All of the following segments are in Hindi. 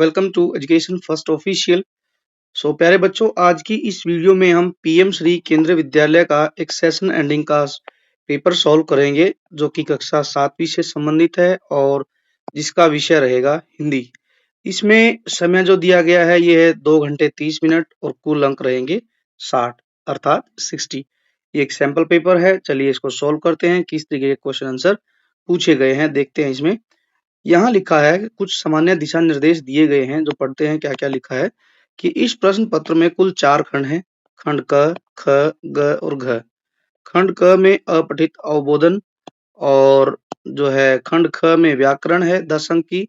Welcome to education first official. So प्यारे बच्चों, आज की इस वीडियो में हम पीएम श्री केंद्रीय विद्यालय का एक सेशन एंडिंग का पेपर सॉल्व करेंगे, जो कि कक्षा 7वीं से संबंधित है और जिसका विषय रहेगा हिंदी। इसमें समय जो दिया गया है ये है 2 घंटे 30 मिनट और कुल अंक रहेंगे 60 अर्थात 60। ये एक सैंपल पेपर है। चलिए इसको सॉल्व करते हैं। किस तरीके के क्वेश्चन आंसर पूछे गए हैं देखते हैं। इसमें यहाँ लिखा है कि कुछ सामान्य दिशा निर्देश दिए गए हैं, जो पढ़ते हैं क्या क्या लिखा है कि इस प्रश्न पत्र में कुल 4 खंड हैं। खंड क, ख, ग और घ। खंड क में अपठित अवबोधन और जो है खंड ख में व्याकरण है 10 अंक की।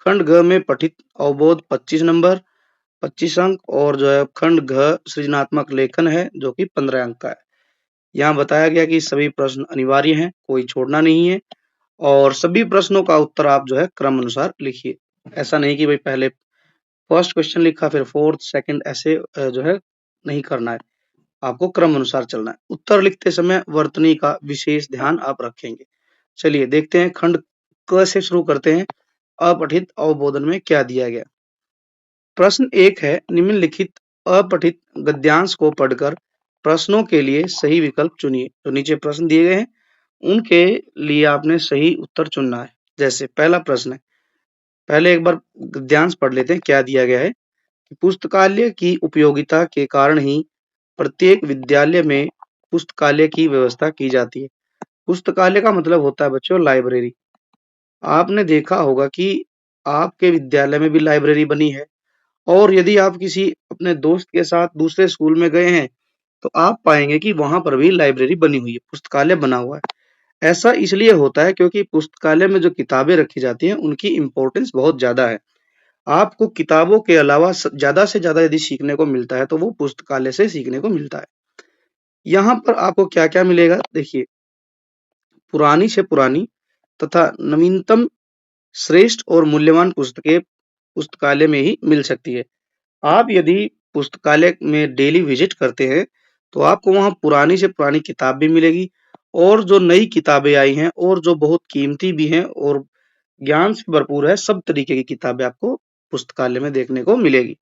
खंड घ में पठित अवबोध 25 नंबर 25 अंक और जो है खंड घ सृजनात्मक लेखन है जो कि 15 अंक का है। यहाँ बताया गया कि सभी प्रश्न अनिवार्य हैं, कोई छोड़ना नहीं है और सभी प्रश्नों का उत्तर आप जो है क्रम अनुसार लिखिए। ऐसा नहीं कि भाई पहले फर्स्ट क्वेश्चन लिखा फिर फोर्थ सेकंड, ऐसे जो है नहीं करना है। आपको क्रम अनुसार चलना है। उत्तर लिखते समय वर्तनी का विशेष ध्यान आप रखेंगे। चलिए देखते हैं। खंड क से शुरू करते हैं। अपठित अवबोधन में क्या दिया गया। प्रश्न 1 है, निम्नलिखित अपठित गद्यांश को पढ़कर प्रश्नों के लिए सही विकल्प चुनिए। तो नीचे प्रश्न दिए गए हैं, उनके लिए आपने सही उत्तर चुनना है। जैसे पहला प्रश्न है, पहले एक बार गद्यांश पढ़ लेते हैं क्या दिया गया है कि पुस्तकालय की उपयोगिता के कारण ही प्रत्येक विद्यालय में पुस्तकालय की व्यवस्था की जाती है। पुस्तकालय का मतलब होता है बच्चों लाइब्रेरी। आपने देखा होगा कि आपके विद्यालय में भी लाइब्रेरी बनी है और यदि आप किसी अपने दोस्त के साथ दूसरे स्कूल में गए हैं तो आप पाएंगे कि वहां पर भी लाइब्रेरी बनी हुई है, पुस्तकालय बना हुआ है। ऐसा इसलिए होता है क्योंकि पुस्तकालय में जो किताबें रखी जाती हैं उनकी इम्पोर्टेंस बहुत ज्यादा है। आपको किताबों के अलावा ज्यादा से ज्यादा यदि सीखने को मिलता है तो वो पुस्तकालय से सीखने को मिलता है। यहाँ पर आपको क्या क्या मिलेगा देखिए, पुरानी से पुरानी तथा नवीनतम श्रेष्ठ और मूल्यवान पुस्तकें पुस्तकालय में ही मिल सकती है। आप यदि पुस्तकालय में डेली विजिट करते हैं तो आपको वहां पुरानी से पुरानी किताब भी मिलेगी और जो नई किताबें आई हैं और जो बहुत कीमती भी हैं और ज्ञान से भरपूर है, सब तरीके की किताबें आपको पुस्तकालय में देखने को मिलेगी।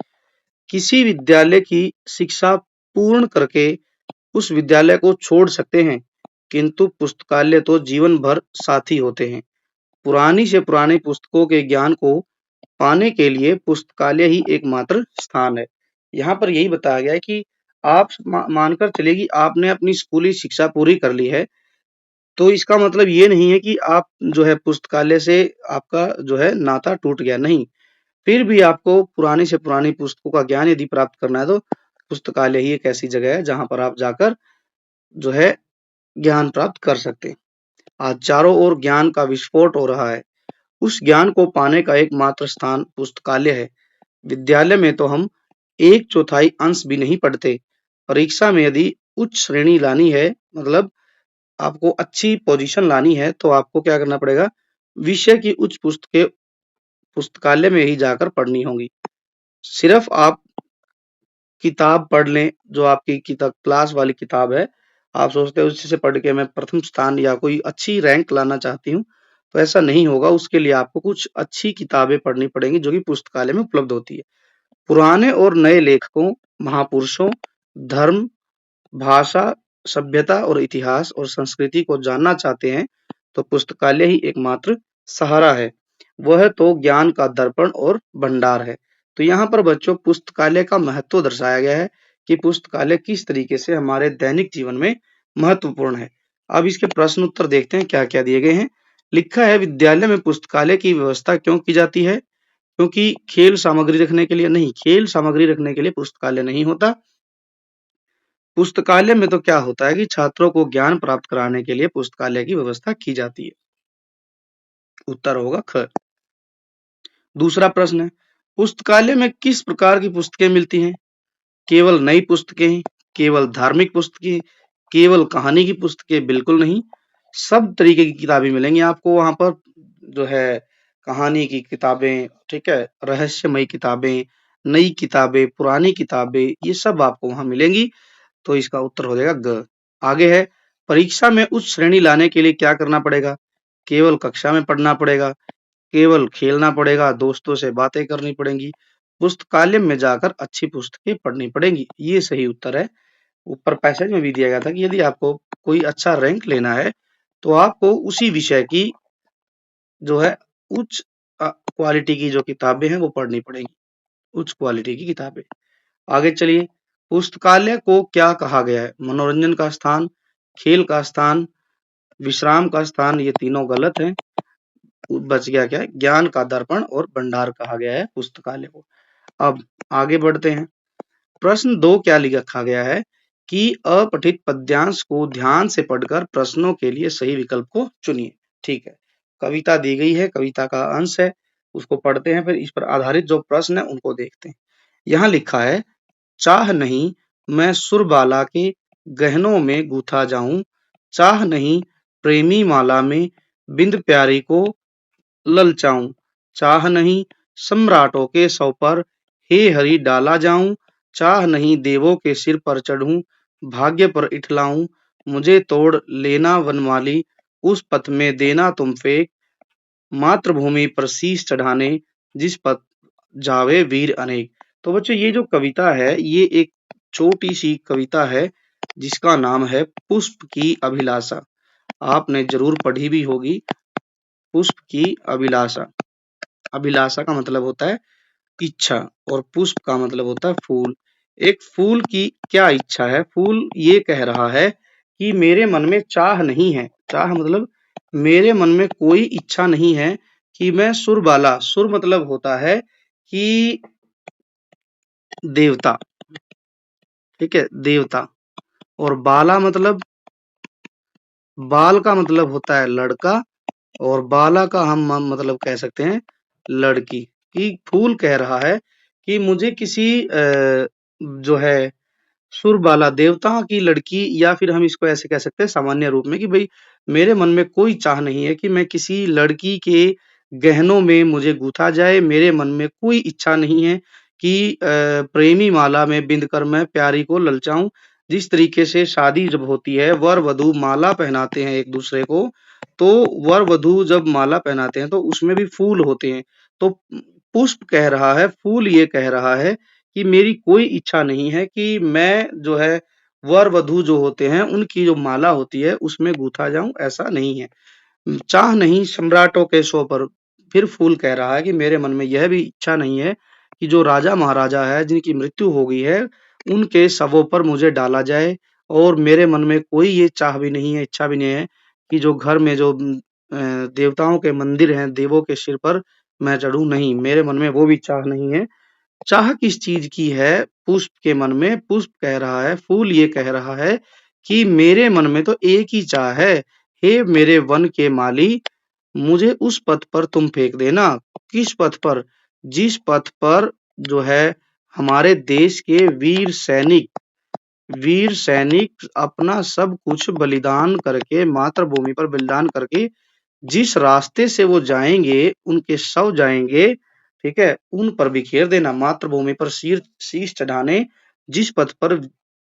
किसी विद्यालय की शिक्षा पूर्ण करके उस विद्यालय को छोड़ सकते हैं, किंतु पुस्तकालय तो जीवन भर साथी होते हैं। पुरानी से पुरानी पुस्तकों के ज्ञान को पाने के लिए पुस्तकालय ही एकमात्र स्थान है। यहाँ पर यही बताया गया है कि आप मानकर चलिए कि आपने अपनी स्कूली शिक्षा पूरी कर ली है, तो इसका मतलब ये नहीं है कि आप जो है पुस्तकालय से आपका जो है नाता टूट गया, नहीं। फिर भी आपको पुरानी से पुरानी पुस्तकों का ज्ञान यदि प्राप्त करना है तो पुस्तकालय ही एक ऐसी जगह है जहाँ पर आप जाकर जो है ज्ञान प्राप्त कर सकते हैं। आज चारों ओर ज्ञान का विस्फोट हो रहा है। उस ज्ञान को पाने का एकमात्र स्थान पुस्तकालय है। विद्यालय में तो हम 1/4 अंश भी नहीं पढ़ते। परीक्षा में यदि उच्च श्रेणी लानी है, मतलब आपको अच्छी पोजीशन लानी है, तो आपको क्या करना पड़ेगा, विषय की उच्च पुस्तकें पुस्तकालय में ही जाकर पढ़नी होंगी। सिर्फ आप किताब पढ़ लें, जो आपकी किताब क्लास वाली किताब है, आप सोचते हैं उसी से पढ़ के मैं प्रथम स्थान या कोई अच्छी रैंक लाना चाहती हूँ, तो ऐसा नहीं होगा। उसके लिए आपको कुछ अच्छी किताबें पढ़नी पड़ेंगी जो कि पुस्तकालय में उपलब्ध होती है। पुराने और नए लेखकों, महापुरुषों, धर्म, भाषा, सभ्यता और इतिहास और संस्कृति को जानना चाहते हैं तो पुस्तकालय ही एकमात्र सहारा है। वह तो ज्ञान का दर्पण और भंडार है। तो यहाँ पर बच्चों पुस्तकालय का महत्व दर्शाया गया है कि पुस्तकालय किस तरीके से हमारे दैनिक जीवन में महत्वपूर्ण है। अब इसके प्रश्न उत्तर देखते हैं क्या क्या दिए गए हैं। लिखा है, विद्यालय में पुस्तकालय की व्यवस्था क्यों की जाती है? क्योंकि खेल सामग्री रखने के लिए नहीं, खेल सामग्री रखने के लिए पुस्तकालय नहीं होता। पुस्तकालय में तो क्या होता है कि छात्रों को ज्ञान प्राप्त कराने के लिए पुस्तकालय की व्यवस्था की जाती है। उत्तर होगा ख। दूसरा प्रश्न है, पुस्तकालय में किस प्रकार की पुस्तकें मिलती हैं? केवल नई पुस्तकें, केवल धार्मिक पुस्तकें, केवल कहानी की पुस्तकें? बिल्कुल नहीं, सब तरीके की किताबें मिलेंगी आपको वहां पर। जो है कहानी की किताबें, ठीक है, रहस्यमयी किताबें, नई किताबें, पुरानी किताबें, ये सब आपको वहां मिलेंगी। तो इसका उत्तर हो जाएगा ग। आगे है, परीक्षा में उच्च श्रेणी लाने के लिए क्या करना पड़ेगा? केवल कक्षा में पढ़ना पड़ेगा, केवल खेलना पड़ेगा, दोस्तों से बातें करनी पड़ेंगी, पुस्तकालय में जाकर अच्छी पुस्तकें पढ़नी पड़ेंगी। ये सही उत्तर है। ऊपर पैसेज में भी दिया गया था कि यदि आपको कोई अच्छा रैंक लेना है, तो आपको उसी विषय की जो है उच्च क्वालिटी की जो किताबें हैं वो पढ़नी पड़ेंगी, उच्च क्वालिटी की किताबें। आगे चलिए, पुस्तकालय को क्या कहा गया है? मनोरंजन का स्थान, खेल का स्थान, विश्राम का स्थान, ये तीनों गलत हैं। बच गया क्या है? ज्ञान का दर्पण और भंडार कहा गया है पुस्तकालय को। अब आगे बढ़ते हैं। प्रश्न 2 क्या लिखा गया है कि अपठित पद्यांश को ध्यान से पढ़कर प्रश्नों के लिए सही विकल्प को चुनिए। ठीक है, कविता दी गई है, कविता का अंश है, उसको पढ़ते हैं, फिर इस पर आधारित जो प्रश्न है उनको देखते हैं। यहाँ लिखा है, चाह नहीं मैं सुरबाला के गहनों में गूथा जाऊं, चाह नहीं प्रेमी माला में बिंद प्यारी को ललचाऊं, चाह नहीं सम्राटों के सौ पर हे हरि डाला जाऊं, चाह नहीं देवों के सिर पर चढ़ूं, भाग्य पर इठलाऊं, मुझे तोड़ लेना वनमाली, उस पथ में देना तुम फेंक, मातृभूमि पर शीश चढ़ाने, जिस पथ जावे वीर अनेक। तो बच्चों ये जो कविता है ये एक छोटी सी कविता है जिसका नाम है पुष्प की अभिलाषा। आपने जरूर पढ़ी भी होगी, पुष्प की अभिलाषा। अभिलाषा का मतलब होता है इच्छा और पुष्प का मतलब होता है फूल। एक फूल की क्या इच्छा है? फूल ये कह रहा है कि मेरे मन में चाह नहीं है। चाह मतलब मेरे मन में कोई इच्छा नहीं है कि मैं सुरबाला, सुर मतलब होता है कि देवता, ठीक है, देवता, और बाला मतलब, बाल का मतलब होता है लड़का, और बाला का हम मतलब कह सकते हैं लड़की। कि फूल कह रहा है कि मुझे किसी जो है सुरबाला देवता की लड़की, या फिर हम इसको ऐसे कह सकते हैं सामान्य रूप में कि भाई मेरे मन में कोई चाह नहीं है कि मैं किसी लड़की के गहनों में मुझे गूथा जाए, मेरे मन में कोई इच्छा नहीं है कि प्रेमी माला में बिंद कर मैं प्यारी को ललचाऊं। जिस तरीके से शादी जब होती है, वर वधू माला पहनाते हैं एक दूसरे को, तो वर वधू जब माला पहनाते हैं तो उसमें भी फूल होते हैं। तो पुष्प कह रहा है, फूल ये कह रहा है कि मेरी कोई इच्छा नहीं है कि मैं जो है वर वधू जो होते हैं उनकी जो माला होती है उसमें गूथा जाऊं, ऐसा नहीं है। चाह नहीं सम्राटों के सौ पर, फिर फूल कह रहा है कि मेरे मन में यह भी इच्छा नहीं है कि जो राजा महाराजा है जिनकी मृत्यु हो गई है उनके शवों पर मुझे डाला जाए, और मेरे मन में कोई ये चाह भी नहीं है, इच्छा भी नहीं है कि जो घर में जो देवताओं के मंदिर हैं, देवों के सिर पर मैं चढ़ूं, नहीं, मेरे मन में वो भी चाह नहीं है। चाह किस चीज की है पुष्प के मन में? पुष्प कह रहा है, फूल ये कह रहा है कि मेरे मन में तो एक ही चाह है, हे मेरे वन के माली, मुझे उस पथ पर तुम फेंक देना। किस पथ पर? जिस पथ पर जो है हमारे देश के वीर सैनिक अपना सब कुछ बलिदान करके, मातृभूमि पर बलिदान करके जिस रास्ते से वो जाएंगे, उनके शव जाएंगे, ठीक है, उन पर बिखेर देना। मातृभूमि पर शीश चढ़ाने, जिस पथ पर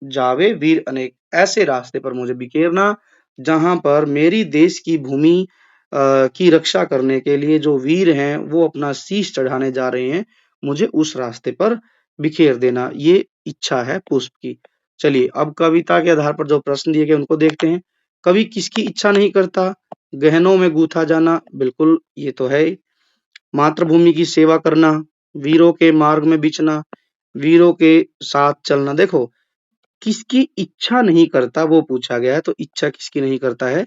जावे वीर अनेक, ऐसे रास्ते पर मुझे बिखेरना जहां पर मेरी देश की भूमि की रक्षा करने के लिए जो वीर हैं वो अपना शीश चढ़ाने जा रहे हैं, मुझे उस रास्ते पर बिखेर देना। ये इच्छा है पुष्प की। चलिए अब कविता के आधार पर जो प्रश्न दिए गए उनको देखते हैं। कवि किसकी इच्छा नहीं करता? गहनों में गूथा जाना, बिल्कुल ये तो है। मातृभूमि की सेवा करना, वीरों के मार्ग में बिछना, वीरों के साथ चलना। देखो किसकी इच्छा नहीं करता वो पूछा गया है, तो इच्छा किसकी नहीं करता है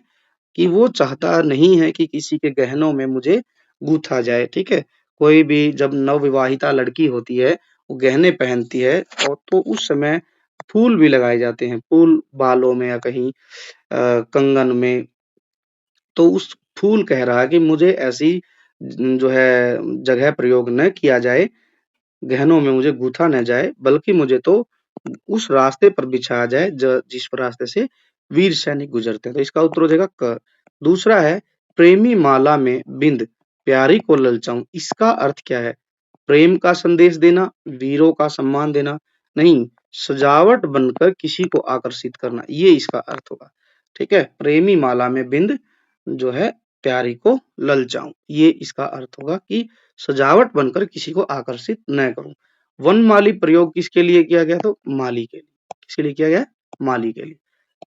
कि वो चाहता नहीं है कि किसी के गहनों में मुझे गूथा जाए। ठीक है, कोई भी जब नवविवाहिता लड़की होती है वो गहने पहनती है, और तो उस समय फूल भी लगाए जाते हैं, फूल बालों में या कहीं कंगन में। तो उस फूल कह रहा है कि मुझे ऐसी जो है जगह प्रयोग न किया जाए, गहनों में मुझे गूथा न जाए, बल्कि मुझे तो उस रास्ते पर बिछाया जाए जिस रास्ते से वीर सैनिक गुजरते हैं। तो इसका उत्तर हो जाएगा क। दूसरा है, प्रेमी माला में बिंद प्यारी को ललचाऊं, इसका अर्थ क्या है? प्रेम का संदेश देना, वीरों का सम्मान देना, नहीं, सजावट बनकर किसी को आकर्षित करना, ये इसका अर्थ होगा। ठीक है, प्रेमी माला में बिंद जो है प्यारी को ललचाऊं। ये इसका अर्थ होगा कि सजावट बनकर किसी को आकर्षित न करूं। वनमाली प्रयोग किसके लिए किया गया? तो माली के लिए। किसके लिए किया गया? माली के लिए।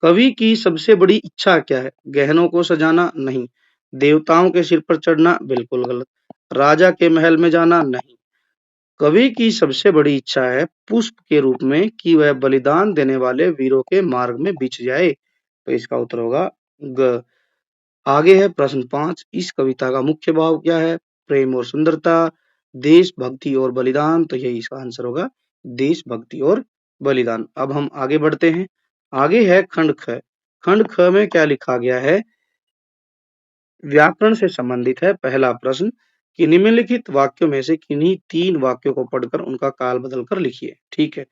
कवि की सबसे बड़ी इच्छा क्या है? गहनों को सजाना? नहीं। देवताओं के सिर पर चढ़ना? बिल्कुल गलत। राजा के महल में जाना? नहीं। कवि की सबसे बड़ी इच्छा है पुष्प के रूप में कि वह बलिदान देने वाले वीरों के मार्ग में बिछ जाए। तो इसका उत्तर होगा ग। आगे है प्रश्न 5। इस कविता का मुख्य भाव क्या है? प्रेम और सुंदरता, देशभक्ति और बलिदान। तो यही इसका आंसर होगा, देशभक्ति और बलिदान। अब हम आगे बढ़ते हैं। आगे है खंड ख। खंड ख में क्या लिखा गया है? व्याकरण से संबंधित है। पहला प्रश्न कि निम्नलिखित वाक्यों में से किन्हीं 3 वाक्यों को पढ़कर उनका काल बदलकर लिखिए। ठीक है,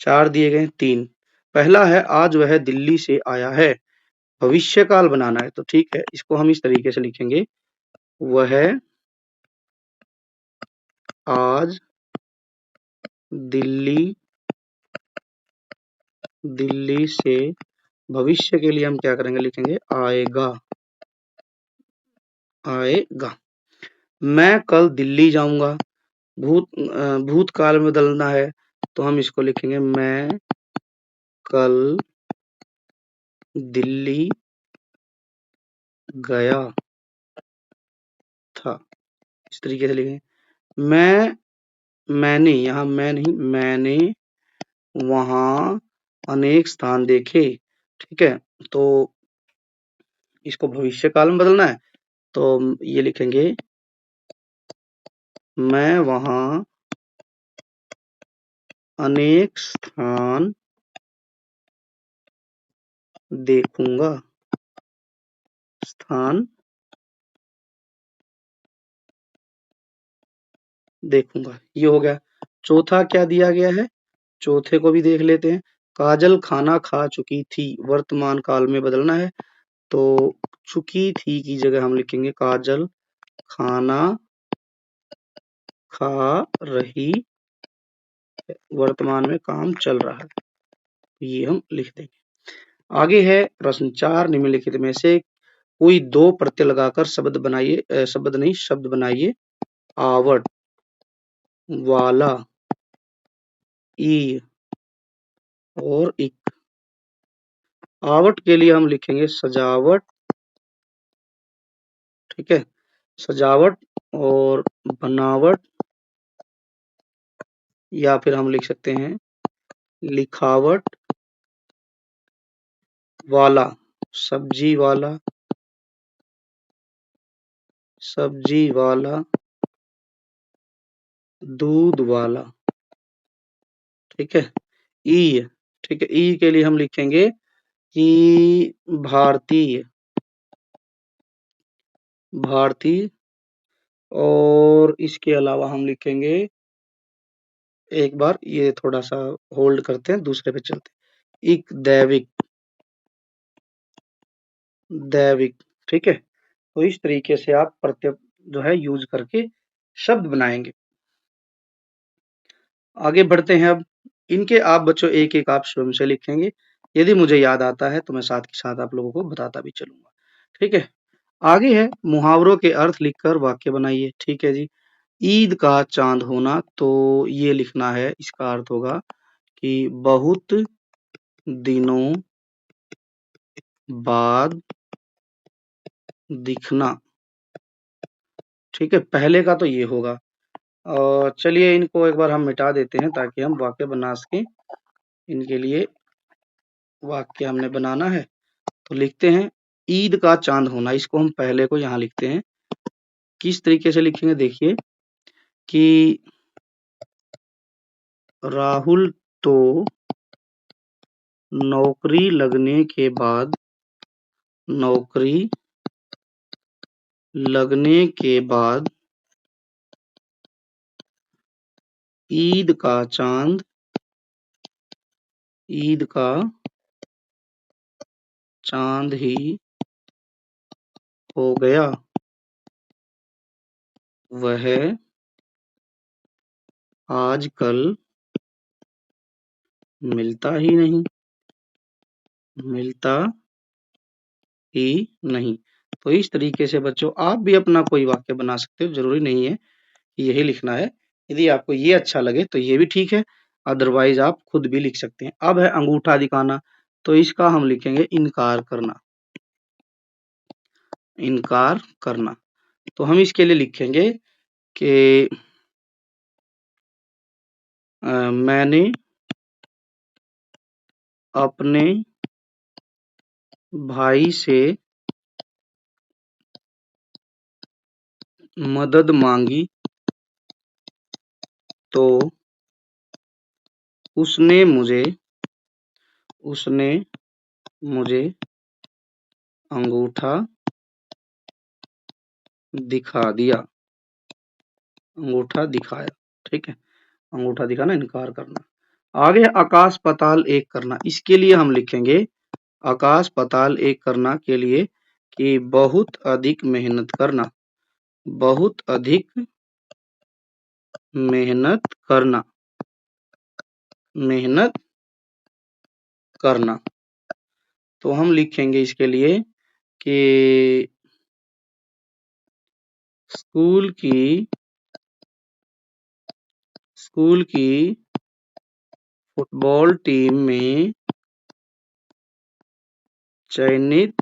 4 दिए गए हैं, 3। पहला है आज वह दिल्ली से आया है। भविष्य काल बनाना है, तो ठीक है, इसको हम इस तरीके से लिखेंगे, वह आज दिल्ली दिल्ली से। भविष्य के लिए हम क्या करेंगे? लिखेंगे आएगा। आएगा। मैं कल दिल्ली जाऊंगा। भूतकाल में बदलना है, तो हम इसको लिखेंगे मैं कल दिल्ली गया था। इस तरीके से लिखेंगे। मैंने, यहाँ मैं नहीं, मैंने वहां अनेक स्थान देखे। ठीक है, तो इसको भविष्य काल में बदलना है, तो ये लिखेंगे मैं वहां अनेक स्थान देखूंगा। स्थान देखूंगा, ये हो गया। चौथा क्या दिया गया है? चौथे को भी देख लेते हैं। काजल खाना खा चुकी थी। वर्तमान काल में बदलना है, तो चुकी थी की जगह हम लिखेंगे काजल खाना खा रही है। वर्तमान में काम चल रहा है, ये हम लिख देंगे। आगे है प्रश्न 4। निम्नलिखित में से कोई 2 प्रत्यय लगाकर शब्द बनाइए, शब्द नहीं शब्द बनाइए। आवट, वाला, ई और इक। आवट के लिए हम लिखेंगे सजावट। ठीक है, सजावट और बनावट, या फिर हम लिख सकते हैं लिखावट। वाला, सब्जी वाला, सब्जी वाला, दूध वाला। ठीक है, ई। ठीक है, ई के लिए हम लिखेंगे कि भारतीय। भारतीय, और इसके अलावा हम लिखेंगे, एक बार ये थोड़ा सा होल्ड करते हैं, दूसरे पे चलते हैं। एक दैविक। दैविक। ठीक है, तो इस तरीके से आप प्रत्यय जो है यूज करके शब्द बनाएंगे। आगे बढ़ते हैं। अब इनके आप बच्चों एक एक आप स्वयं से लिखेंगे। यदि मुझे याद आता है तो मैं साथ के साथ आप लोगों को बताता भी चलूंगा। ठीक है, आगे है मुहावरों के अर्थ लिखकर वाक्य बनाइए। ठीक है जी। ईद का चांद होना, तो ये लिखना है, इसका अर्थ होगा कि बहुत दिनों बाद दिखना। ठीक है, पहले का तो ये होगा। और चलिए इनको एक बार हम मिटा देते हैं ताकि हम वाक्य बना सकें। इनके लिए वाक्य हमने बनाना है, तो लिखते हैं ईद का चांद होना। इसको हम पहले को यहाँ लिखते हैं। किस तरीके से लिखेंगे? देखिए कि राहुल तो नौकरी लगने के बाद, नौकरी लगने के बाद ईद का चांद, ईद का चांद ही हो गया। वह आजकल मिलता ही नहीं, मिलता ही नहीं। तो इस तरीके से बच्चों आप भी अपना कोई वाक्य बना सकते हो, ज़रूरी नहीं है कि यही लिखना है। यदि आपको ये अच्छा लगे तो ये भी ठीक है, अदरवाइज़ आप खुद भी लिख सकते हैं। अब है अंगूठा दिखाना, तो इसका हम लिखेंगे इनकार करना, इनकार करना। तो हम इसके लिए लिखेंगे कि मैंने अपने भाई से मदद मांगी तो उसने मुझे मुझे अंगूठा दिखा दिया, अंगूठा दिखाया। ठीक है, अंगूठा दिखाना, इनकार करना। आगे आकाश पाताल एक करना, इसके लिए हम लिखेंगे आकाश पाताल एक करना के लिए कि बहुत अधिक मेहनत करना, बहुत अधिक मेहनत करना, मेहनत करना। तो हम लिखेंगे इसके लिए कि स्कूल की फुटबॉल टीम में चयनित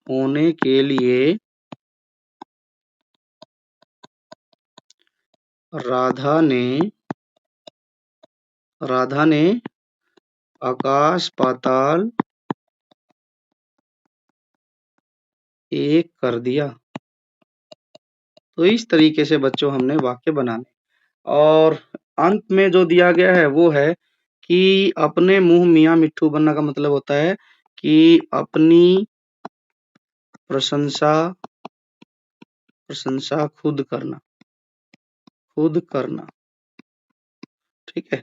होने के लिए राधा ने आकाश पाताल एक कर दिया। तो इस तरीके से बच्चों हमने वाक्य बनाने, और अंत में जो दिया गया है वो है कि अपने मुंह मियाँ मिट्ठू बनना का मतलब होता है कि अपनी प्रशंसा खुद करना, खुद करना। ठीक है,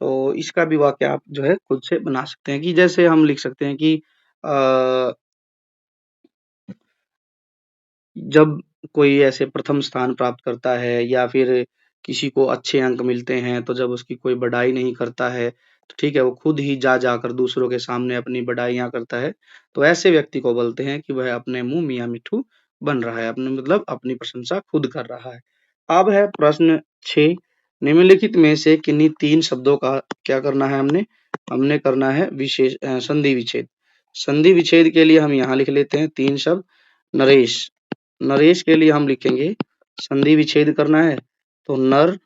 तो इसका भी वाक्य आप जो है खुद से बना सकते हैं कि जैसे हम लिख सकते हैं कि जब कोई ऐसे प्रथम स्थान प्राप्त करता है या फिर किसी को अच्छे अंक मिलते हैं, तो जब उसकी कोई बड़ाई नहीं करता है, तो ठीक है, वो खुद ही जा जाकर दूसरों के सामने अपनी बड़ाइयाँ करता है, तो ऐसे व्यक्ति को बोलते हैं कि वह अपने मुँह मियाँ मिट्ठू बन रहा है, अपने मतलब अपनी प्रशंसा खुद कर रहा है। अब है प्रश्न 6, निम्नलिखित में से किन्हीं 3 शब्दों का क्या करना है हमने? हमने करना है संधि विच्छेद। संधि विच्छेद के लिए हम यहाँ लिख लेते हैं 3 शब्द। नरेश, नरेश के लिए हम लिखेंगे संधि विच्छेद करना है तो नर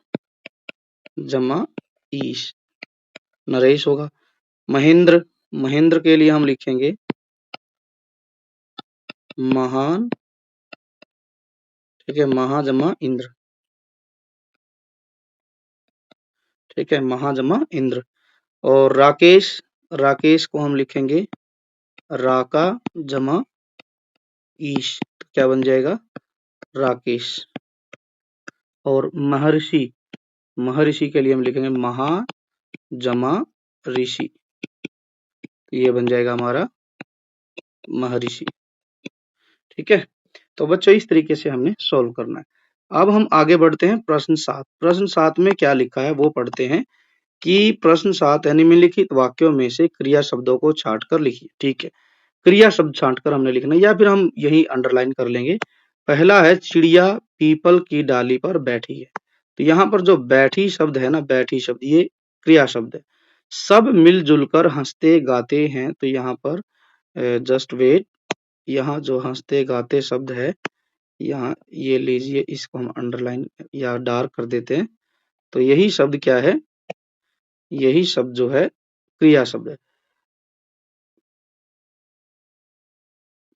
जमा ईश, नरेश होगा। महेंद्र, महेंद्र के लिए हम लिखेंगे महान, ठीक है, महा जमा इंद्र, ठीक है, महा जमा इंद्र। और राकेश, राकेश को हम लिखेंगे राका जमा ईश, तो क्या बन जाएगा? राकेश। और महर्षि, महर्षि के लिए हम लिखेंगे महा जमा ऋषि, ये बन जाएगा हमारा महर्षि। ठीक है, तो बच्चों इस तरीके से हमने सॉल्व करना है। अब हम आगे बढ़ते हैं प्रश्न 7। प्रश्न 7 में क्या लिखा है वो पढ़ते हैं कि प्रश्न 7 है निम्नलिखित वाक्यों में से क्रिया शब्दों को छांट कर लिखिए। ठीक है, क्रिया शब्द छांट कर हमने लिखना है या फिर हम यही अंडरलाइन कर लेंगे। पहला है चिड़िया पीपल की डाली पर बैठी है, तो यहाँ पर जो बैठी शब्द है ना, बैठी शब्द ये क्रिया शब्द है। सब मिलजुल कर हंसते गाते हैं, तो यहाँ पर जस्ट वेट, यहाँ जो हंसते गाते शब्द है, यहाँ ये लीजिए, इसको हम अंडरलाइन या डार्क कर देते हैं, तो यही शब्द क्या है? यही शब्द जो है क्रिया शब्द है।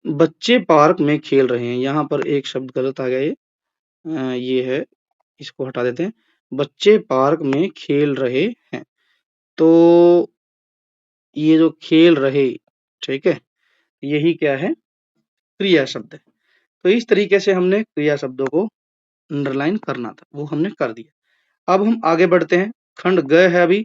बच्चे पार्क में खेल रहे हैं, यहाँ पर एक शब्द गलत आ गया, ये है, इसको हटा देते हैं। बच्चे पार्क में खेल रहे हैं, तो ये जो खेल रहे, ठीक है, यही क्या है? क्रिया शब्द है। तो इस तरीके से हमने क्रिया शब्दों को अंडरलाइन करना था, वो हमने कर दिया। अब हम आगे बढ़ते हैं। खंड ग है अभी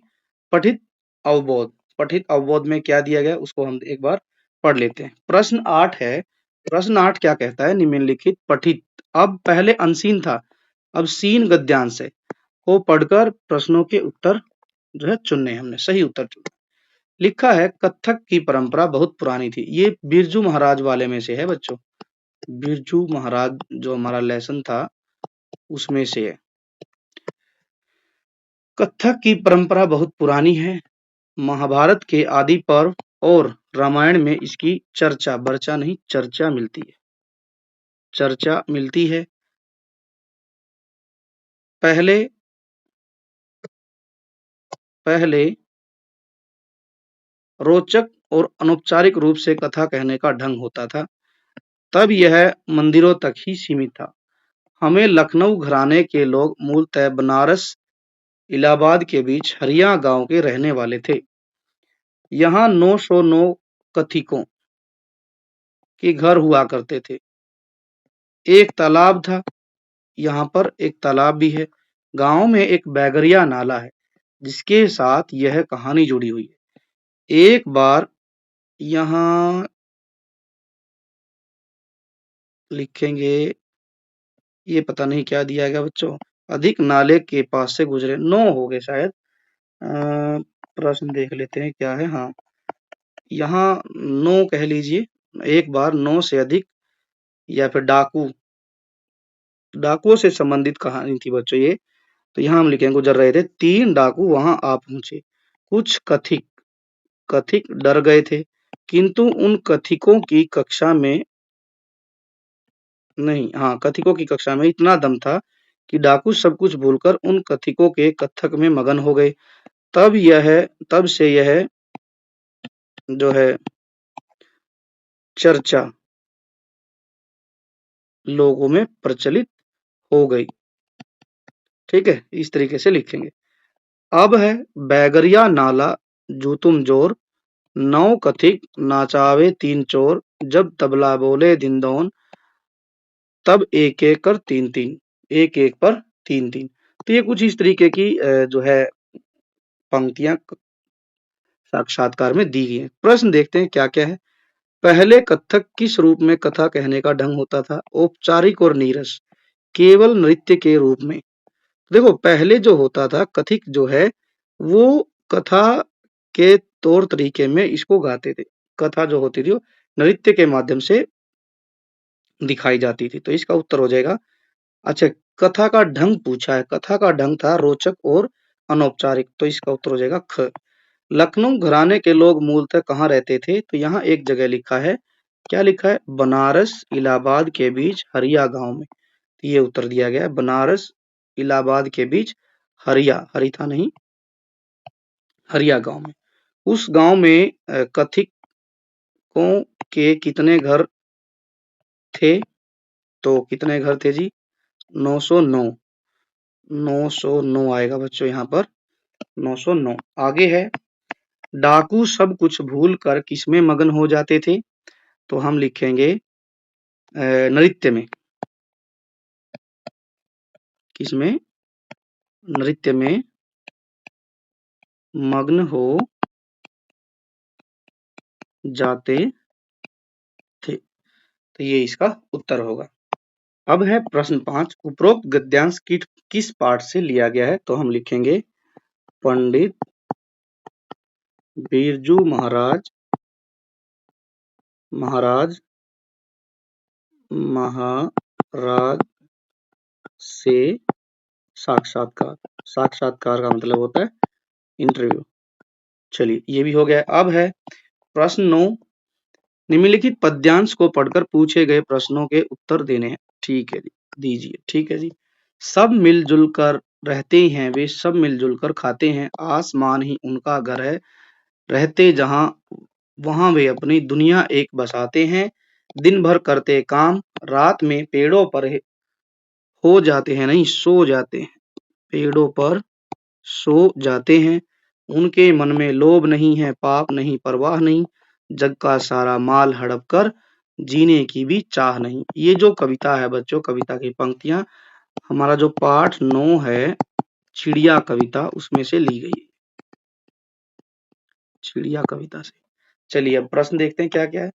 पठित अवबोध। पठित अवबोध में क्या दिया गया उसको हम एक बार पढ़ लेते हैं। प्रश्न 8 है। प्रश्न 8 क्या कहता है? निम्नलिखित पठित, अब पहले अनसीन था, अब सीन गद्यांश है, को पढ़कर प्रश्नों के उत्तर जो है चुनने, हमने सही उत्तर चुना। लिखा है कत्थक की परंपरा बहुत पुरानी थी। ये बिरजू महाराज वाले में से है बच्चों। बिरजू महाराज जो हमारा लेसन था उसमें से है। कत्थक की परंपरा बहुत पुरानी है। महाभारत के आदि पर्व और रामायण में इसकी चर्चा, वर्चा नहीं चर्चा मिलती है। चर्चा मिलती है। पहले पहले रोचक और अनौपचारिक रूप से कथा कहने का ढंग होता था। तब यह मंदिरों तक ही सीमित था। हमें लखनऊ घराने के लोग मूलतः बनारस इलाहाबाद के बीच हरिया गांव के रहने वाले थे। यहाँ 909 कथिकों के घर हुआ करते थे। एक तालाब था। यहाँ पर एक तालाब भी है। गांव में एक बैगरिया नाला है जिसके साथ यह कहानी जुड़ी हुई है। एक बार यहाँ लिखेंगे, ये पता नहीं क्या दिया गया बच्चों। अधिक नाले के पास से गुजरे, 9 हो गए शायद। प्रश्न देख लेते हैं क्या है। हाँ, यहाँ 9 कह लीजिए। एक बार 9 से अधिक या फिर डाकुओं से संबंधित कहानी थी बच्चों ये। तो यहाँ हम लिखेंगे गुजर रहे थे। 3 डाकू वहां आ पहुंचे। कुछ कथिक कथिक डर गए थे, किंतु उन कथिकों की कक्षा में नहीं, हाँ, कथिकों की कक्षा में इतना दम था कि डाकू सब कुछ भूलकर उन कथिकों के कत्थक में मगन हो गए। तब से यह जो है चर्चा लोगों में प्रचलित हो गई। ठीक है, इस तरीके से लिखेंगे। अब है बैगरिया नाला जू तुम जोर, 9 कथिक नाचावे 3 चोर, जब तबला बोले दिंदौन, तब एक एक कर 3-3, एक एक पर 3-3। तो ये कुछ इस तरीके की जो है पंक्तियां साक्षात्कार में दी गई हैं। प्रश्न देखते हैं क्या क्या है। पहले कत्थक किस रूप में कथा कहने का ढंग होता था? औपचारिक और नीरस, केवल नृत्य के रूप में। देखो, पहले जो होता था कथिक जो है वो कथा के तौर तरीके में इसको गाते थे। कथा जो होती थी वो नृत्य के माध्यम से दिखाई जाती थी। तो इसका उत्तर हो जाएगा। अच्छा, कथा का ढंग पूछा है। कथा का ढंग था रोचक और अनौपचारिक। तो इसका उत्तर हो जाएगा ख। लखनऊ घराने के लोग मूलतः कहाँ रहते थे? तो यहाँ एक जगह लिखा है। क्या लिखा है? बनारस इलाहाबाद के बीच हरिया गांव में। तो ये उत्तर दिया गया है। बनारस इलाहाबाद के बीच हरिया, हरिथा नहीं, हरिया गांव में। उस गांव में कथिकों के कितने घर थे? तो कितने घर थे जी? 909। 909 आएगा बच्चों यहाँ पर। 909 आगे है। डाकू सब कुछ भूल कर किसमें मगन हो जाते थे? तो हम लिखेंगे नृत्य में। किसमें? नृत्य में मग्न हो जाते थे। तो ये इसका उत्तर होगा। अब है प्रश्न 5। उपरोक्त गद्यांश किस पाठ से लिया गया है? तो हम लिखेंगे पंडित बिरजू महाराज से साक्षात्कार। साक्षात्कार का मतलब होता है इंटरव्यू। चलिए, ये भी हो गया। अब है प्रश्न 9। निम्नलिखित पद्यांश को पढ़कर पूछे गए प्रश्नों के उत्तर देने हैं। ठीक है जी, दीजिए। ठीक है जी। सब मिलजुल कर रहते हैं वे, सब मिलजुल कर खाते हैं, आसमान ही उनका घर है, रहते जहां वहां वे अपनी दुनिया एक बसाते हैं, दिन भर करते काम, रात में पेड़ों पर हो जाते हैं, नहीं सो जाते हैं, पेड़ों पर सो जाते हैं। उनके मन में लोभ नहीं है, पाप नहीं, परवाह नहीं, जग का सारा माल हड़प कर जीने की भी चाह नहीं। ये जो कविता है बच्चों, कविता की पंक्तियां हमारा जो पाठ 9 है चिड़िया कविता उसमें से ली गई है। चिड़िया कविता से। चलिए अब प्रश्न देखते हैं क्या क्या है।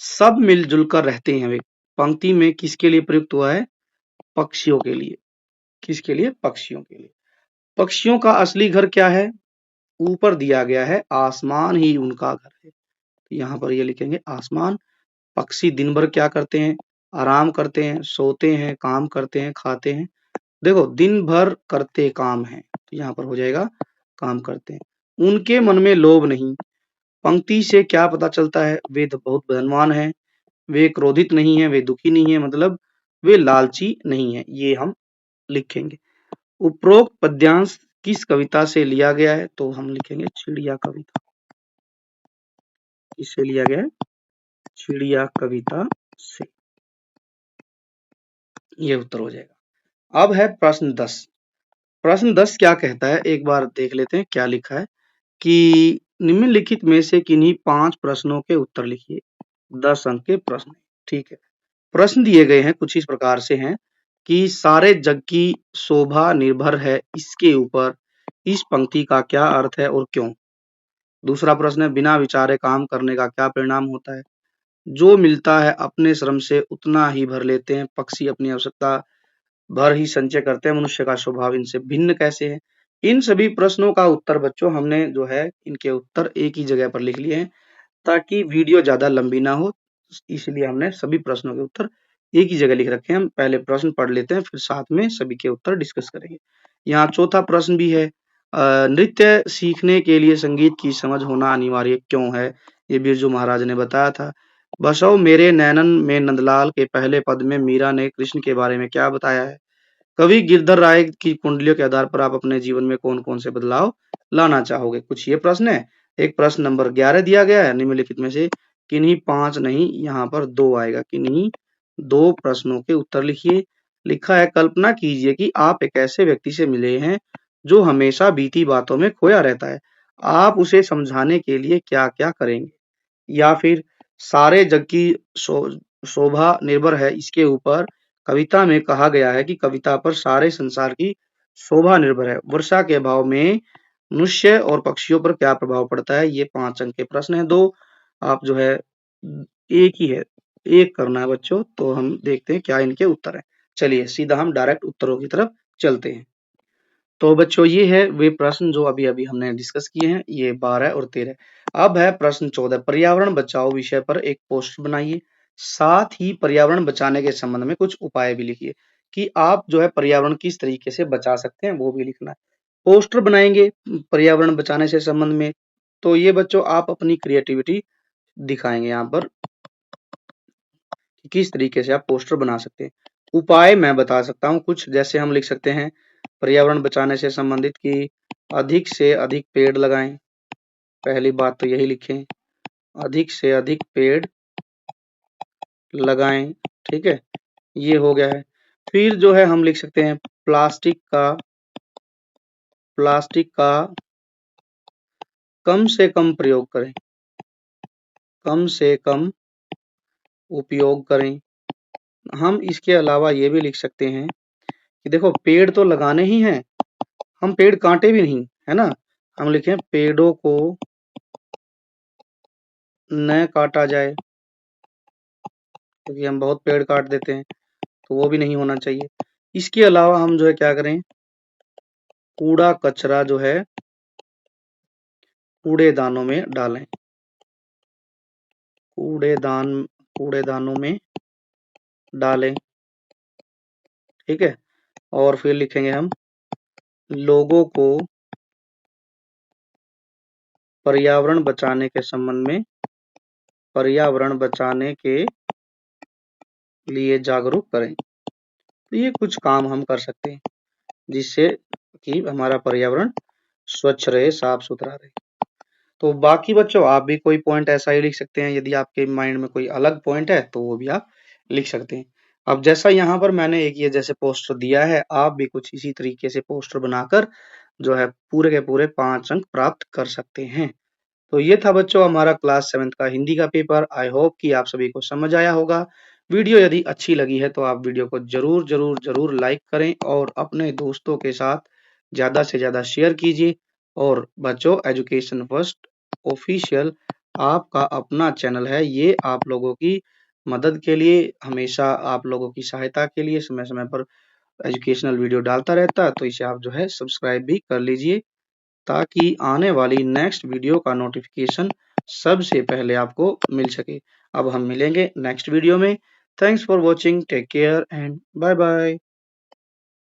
सब मिलजुल कर रहते हैं वे, पंक्ति में किसके लिए प्रयुक्त हुआ है? पक्षियों के लिए। किसके लिए? पक्षियों के लिए। पक्षियों का असली घर क्या है? ऊपर दिया गया है आसमान ही उनका घर है। तो यहाँ पर ये लिखेंगे आसमान। पक्षी दिन भर क्या करते हैं? आराम करते हैं, सोते हैं, काम करते हैं, खाते हैं। देखो दिन भर करते काम है, तो यहाँ पर हो जाएगा काम करते हैं। उनके मन में लोभ नहीं। पंक्ति से क्या पता चलता है? वे तो बहुत धनवान है, वे क्रोधित नहीं है, वे दुखी नहीं है, मतलब वे लालची नहीं है, ये हम लिखेंगे। उपरोक्त पद्यांश किस कविता से लिया गया है? तो हम लिखेंगे चिड़िया कविता। इससे लिया गया है चिड़िया कविता से, ये उत्तर हो जाएगा। अब है प्रश्न 10। प्रश्न 10 क्या कहता है, एक बार देख लेते हैं क्या लिखा है कि निम्नलिखित में से किन्हीं 5 प्रश्नों के उत्तर लिखिए। 10 अंक के प्रश्न, ठीक है। प्रश्न दिए गए हैं कुछ इस प्रकार से हैं कि सारे जग की शोभा निर्भर है इसके ऊपर, इस पंक्ति का क्या अर्थ है और क्यों? दूसरा प्रश्न है बिना विचारे काम करने का क्या परिणाम होता है? जो मिलता है अपने श्रम से उतना ही भर लेते हैं, पक्षी अपनी आवश्यकता भर ही संचय करते हैं, मनुष्य का स्वभाव इनसे भिन्न कैसे है? इन सभी प्रश्नों का उत्तर बच्चों हमने जो है इनके उत्तर एक ही जगह पर लिख लिए हैं ताकि वीडियो ज्यादा लंबी ना हो, इसलिए हमने सभी प्रश्नों के उत्तर एक ही जगह लिख रखे हैं। हम पहले प्रश्न पढ़ लेते हैं, फिर साथ में सभी के उत्तर डिस्कस करेंगे। यहाँ चौथा प्रश्न भी है, नृत्य सीखने के लिए संगीत की समझ होना अनिवार्य क्यों है? ये बिरजू महाराज ने बताया था। बसो मेरे नैनन में नंदलाल के पहले पद में मीरा ने कृष्ण के बारे में क्या बताया है? कवि गिरधर राय की कुंडलियों के आधार पर आप अपने जीवन में कौन-कौन से बदलाव लाना चाहोगे? कुछ ये प्रश्न है। एक प्रश्न नंबर 11 दिया गया है, निम्नलिखित में से किन्हीं 5 नहीं, यहाँ पर 2 आएगा। किन्हीं 2 प्रश्नों के उत्तर लिखिए। लिखा है कल्पना कीजिए कि आप एक ऐसे व्यक्ति से मिले हैं जो हमेशा बीती बातों में खोया रहता है। आप उसे समझाने के लिए क्या-क्या करेंगे? या फिर सारे जग की शोभा निर्भर है इसके ऊपर, कविता में कहा गया है कि कविता पर सारे संसार की शोभा निर्भर है। वर्षा के अभाव में मनुष्य और पक्षियों पर क्या प्रभाव पड़ता है? ये 5 अंक के प्रश्न हैं। 2 आप जो है एक ही है, एक करना है बच्चों। तो हम देखते हैं क्या इनके उत्तर हैं। चलिए सीधा हम डायरेक्ट उत्तरों की तरफ चलते हैं। तो बच्चों ये है वे प्रश्न जो अभी-अभी हमने डिस्कस किए हैं, ये 12 और 13। अब है प्रश्न 14, पर्यावरण बचाओ विषय पर एक पोस्टर बनाइए। साथ ही पर्यावरण बचाने के संबंध में कुछ उपाय भी लिखिए कि आप जो है पर्यावरण किस तरीके से बचा सकते हैं, वो भी लिखना है। पोस्टर बनाएंगे पर्यावरण बचाने से संबंध में, तो ये बच्चों आप अपनी क्रिएटिविटी दिखाएंगे यहाँ पर कि किस तरीके से आप पोस्टर बना सकते हैं। उपाय मैं बता सकता हूँ कुछ, जैसे हम लिख सकते हैं पर्यावरण बचाने से संबंधित कि अधिक से अधिक पेड़ लगाएं। पहली बात तो यही लिखें, अधिक से अधिक पेड़ लगाएं। ठीक है, ये हो गया है। फिर जो है हम लिख सकते हैं प्लास्टिक का कम से कम प्रयोग करें, कम से कम उपयोग करें। हम इसके अलावा ये भी लिख सकते हैं कि देखो पेड़ तो लगाने ही हैं, हम पेड़ काटे भी नहीं, है ना। हम लिखें पेड़ों को न काटा जाए, क्योंकि हम बहुत पेड़ काट देते हैं, तो वो भी नहीं होना चाहिए। इसके अलावा हम जो है क्या करें, कूड़ा कचरा जो है कूड़ेदानों में डालें, कूड़ेदानों में डालें। ठीक है, और फिर लिखेंगे हम लोगों को पर्यावरण बचाने के संबंध में, पर्यावरण बचाने के लिए जागरूक करें। तो ये कुछ काम हम कर सकते हैं जिससे कि हमारा पर्यावरण स्वच्छ रहे, साफ सुथरा रहे। तो बाकी बच्चों आप भी कोई पॉइंट ऐसा ही लिख सकते हैं, यदि आपके माइंड में कोई अलग पॉइंट है तो वो भी आप लिख सकते हैं। अब जैसा यहाँ पर मैंने एक ये जैसे पोस्टर दिया है, आप भी कुछ इसी तरीके से पोस्टर बनाकर जो है पूरे के पूरे 5 अंक प्राप्त कर सकते हैं। तो ये था बच्चों हमारा क्लास 7th का हिंदी का पेपर। आई होप कि आप सभी को समझ आया होगा। वीडियो यदि अच्छी लगी है तो आप वीडियो को जरूर लाइक करें और अपने दोस्तों के साथ ज़्यादा से ज़्यादा शेयर कीजिए। और बच्चों एजुकेशन फर्स्ट ऑफिशियल आपका अपना चैनल है, ये आप लोगों की मदद के लिए, हमेशा आप लोगों की सहायता के लिए समय-समय पर एजुकेशनल वीडियो डालता रहता है, तो इसे आप जो है सब्सक्राइब भी कर लीजिए ताकि आने वाली नेक्स्ट वीडियो का नोटिफिकेशन सबसे पहले आपको मिल सके। अब हम मिलेंगे नेक्स्ट वीडियो में। Thanks for watching, take care and bye bye.